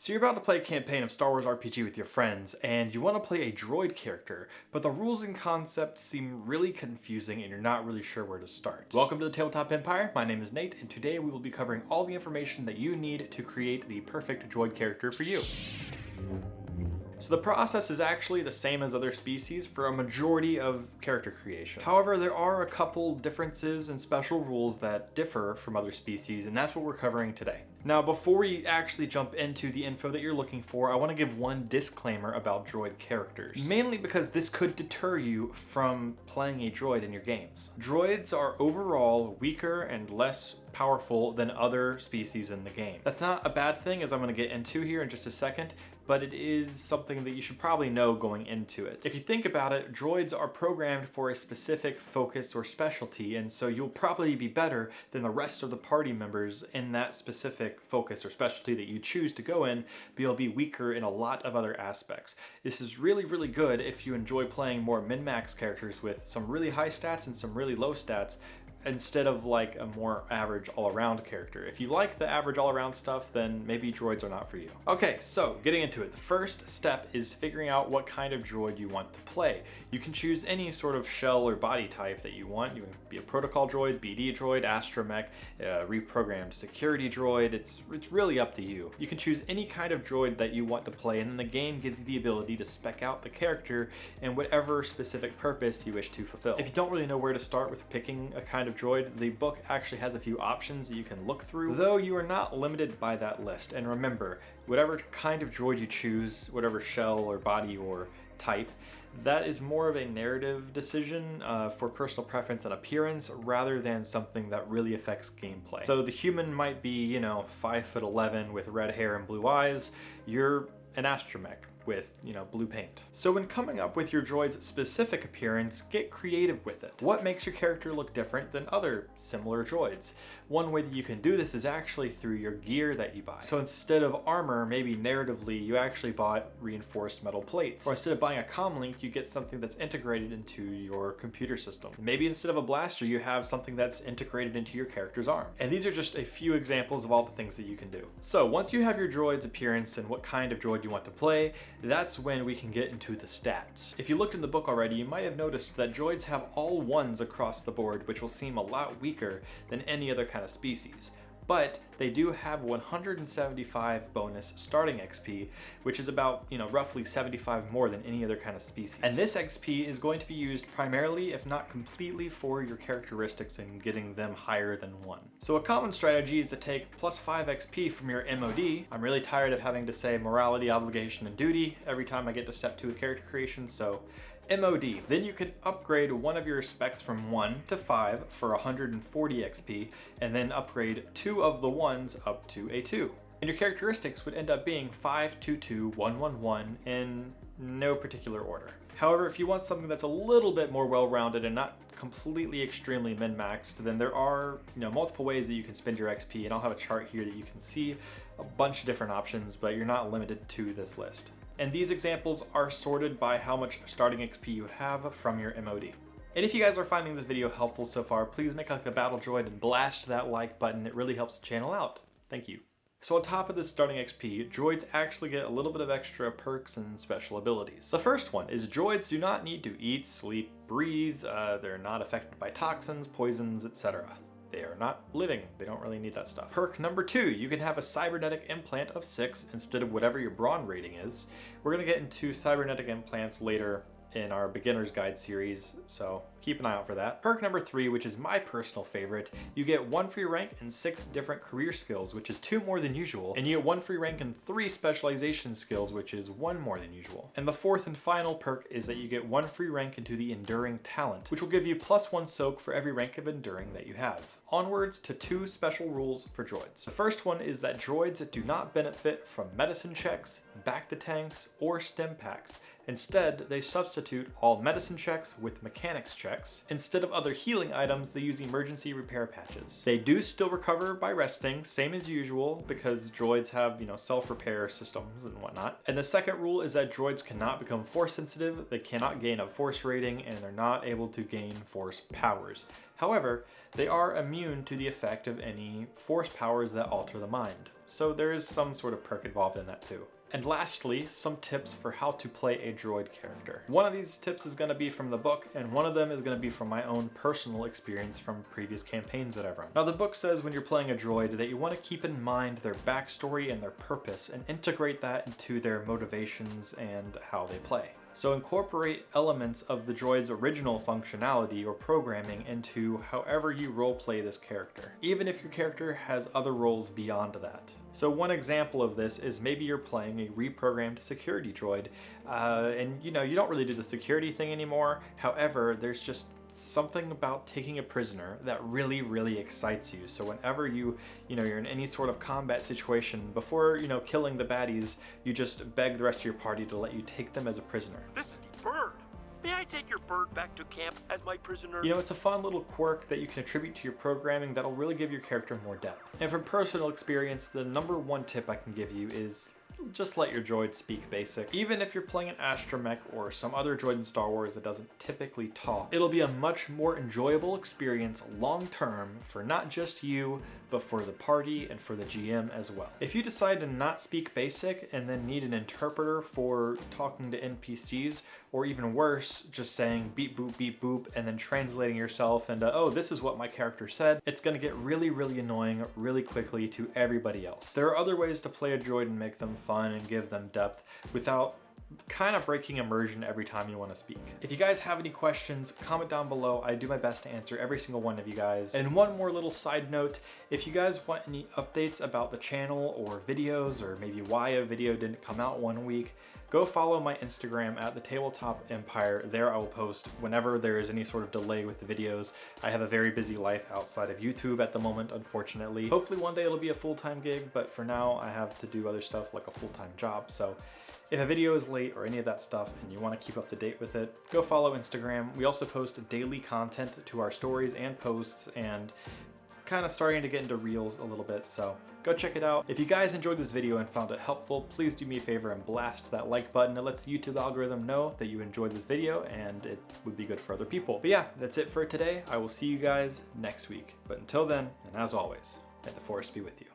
So you're about to play a campaign of Star Wars RPG with your friends, and you want to play a droid character, but the rules and concepts seem really confusing and you're not really sure where to start. Welcome to the Tabletop Empire, my name is Nate, and today we will be covering all the information that you need to create the perfect droid character for you. So the process is actually the same as other species for a majority of character creation. However, there are a couple differences and special rules that differ from other species, and that's what we're covering today. Now, before we actually jump into the info that you're looking for, I want to give one disclaimer about droid characters. Mainly because this could deter you from playing a droid in your games. Droids are overall weaker and less powerful than other species in the game. That's not a bad thing, as I'm going to get into here in just a second, but it is something that you should probably know going into it. If you think about it, droids are programmed for a specific focus or specialty, and so you'll probably be better than the rest of the party members in that specific focus or specialty that you choose to go in, but you'll be weaker in a lot of other aspects. This is really, really good if you enjoy playing more min-max characters with some really high stats and some really low stats, instead of like a more average all-around character. If you like the average all-around stuff, then maybe droids are not for you. Okay, so getting into it, the first step is figuring out what kind of droid you want to play. You can choose any sort of shell or body type that you want. You can be a protocol droid, BD droid, astromech, reprogrammed security droid. It's really up to you. You can choose any kind of droid that you want to play, and then the game gives you the ability to spec out the character and whatever specific purpose you wish to fulfill. If you don't really know where to start with picking a kind of droid, the book actually has a few options that you can look through, though you are not limited by that list. And remember, whatever kind of droid you choose, whatever shell or body or type, that is more of a narrative decision for personal preference and appearance rather than something that really affects gameplay. So the human might be, 5'11" with red hair and blue eyes. You're an astromech with, blue paint. So when coming up with your droid's specific appearance, get creative with it. What makes your character look different than other similar droids? One way that you can do this is actually through your gear that you buy. So instead of armor, maybe narratively, you actually bought reinforced metal plates. Or instead of buying a comlink, you get something that's integrated into your computer system. Maybe instead of a blaster, you have something that's integrated into your character's arm. And these are just a few examples of all the things that you can do. So once you have your droid's appearance and what kind of droid you want to play, that's when we can get into the stats. If you looked in the book already, you might have noticed that droids have all ones across the board, which will seem a lot weaker than any other kind of species. But they do have 175 bonus starting XP, which is about, roughly 75 more than any other kind of species. And this XP is going to be used primarily, if not completely, for your characteristics and getting them higher than 1. So a common strategy is to take plus 5 XP from your MOD. I'm really tired of having to say morality, obligation, and duty every time I get to step 2 of character creation, so MOD. Then you can upgrade one of your specs from 1 to 5 for 140 XP, and then upgrade 2 of the ones up to a 2. And your characteristics would end up being 5, 2, 2, 1, 1, 1 in no particular order. However, if you want something that's a little bit more well-rounded and not completely extremely min-maxed, then there are multiple ways that you can spend your XP, and I'll have a chart here that you can see a bunch of different options, but you're not limited to this list. And these examples are sorted by how much starting XP you have from your MOD. And if you guys are finding this video helpful so far, please make like a battle droid and blast that like button. It really helps the channel out. Thank you. So on top of this starting XP, droids actually get a little bit of extra perks and special abilities. The first one is droids do not need to eat, sleep, breathe. They're not affected by toxins, poisons, etc. They are not living. They don't really need that stuff. Perk number 2, you can have a cybernetic implant of 6 instead of whatever your brawn rating is. We're gonna get into cybernetic implants later in our beginner's guide series, so keep an eye out for that. Perk number 3, which is my personal favorite, you get 1 free rank and 6 different career skills, which is 2 more than usual, and you get 1 free rank and 3 specialization skills, which is 1 more than usual. And the 4th and final perk is that you get 1 free rank into the enduring talent, which will give you +1 soak for every rank of enduring that you have. Onwards to 2 special rules for droids. The first one is that droids do not benefit from medicine checks, back to tanks, or stim packs. Instead, they substitute all medicine checks with mechanics checks. Instead of other healing items, they use emergency repair patches. They do still recover by resting, same as usual, because droids have, self-repair systems and whatnot. And the second rule is that droids cannot become force sensitive, they cannot gain a force rating, and they're not able to gain force powers. However, they are immune to the effect of any force powers that alter the mind. so there is some sort of perk involved in that too. And lastly, some tips for how to play a droid character. One of these tips is going to be from the book, and one of them is going to be from my own personal experience from previous campaigns that I've run. Now, the book says when you're playing a droid that you want to keep in mind their backstory and their purpose and integrate that into their motivations and how they play. So incorporate elements of the droid's original functionality or programming into however you roleplay this character, even if your character has other roles beyond that. So one example of this is maybe you're playing a reprogrammed security droid, and you don't really do the security thing anymore. However, there's just something about taking a prisoner that really excites you. So whenever you're in any sort of combat situation, before killing the baddies, you just beg the rest of your party to let you take them as a prisoner. This is the bird. May I take your bird back to camp as my prisoner? It's a fun little quirk that you can attribute to your programming that'll really give your character more depth. And from personal experience, the number one tip I can give you is just let your droid speak basic. Even if you're playing an astromech or some other droid in Star Wars that doesn't typically talk, it'll be a much more enjoyable experience long term for not just you, but for the party and for the GM as well. If you decide to not speak basic and then need an interpreter for talking to NPCs, or even worse, just saying beep boop and then translating yourself into, oh, this is what my character said, it's gonna get really annoying really quickly to everybody else. There are other ways to play a droid and make them fun and give them depth without kind of breaking immersion every time you want to speak. If you guys have any questions, comment down below. I do my best to answer every single one of you guys. And one more little side note, if you guys want any updates about the channel or videos, or maybe why a video didn't come out one week, go follow my Instagram at the Tabletop Empire. There I will post whenever there is any sort of delay with the videos. I have a very busy life outside of YouTube at the moment, unfortunately. Hopefully one day it'll be a full-time gig, but for now I have to do other stuff like a full-time job. So if a video is late or any of that stuff and you want to keep up to date with it, go follow Instagram. We also post daily content to our stories and posts, and kind of starting to get into reels a little bit, so go check it out. If you guys enjoyed this video and found it helpful, please do me a favor and blast that like button. It lets the YouTube algorithm know that you enjoyed this video and it would be good for other people. But yeah, that's it for today. I will see you guys next week. But until then, and as always, may the Force be with you.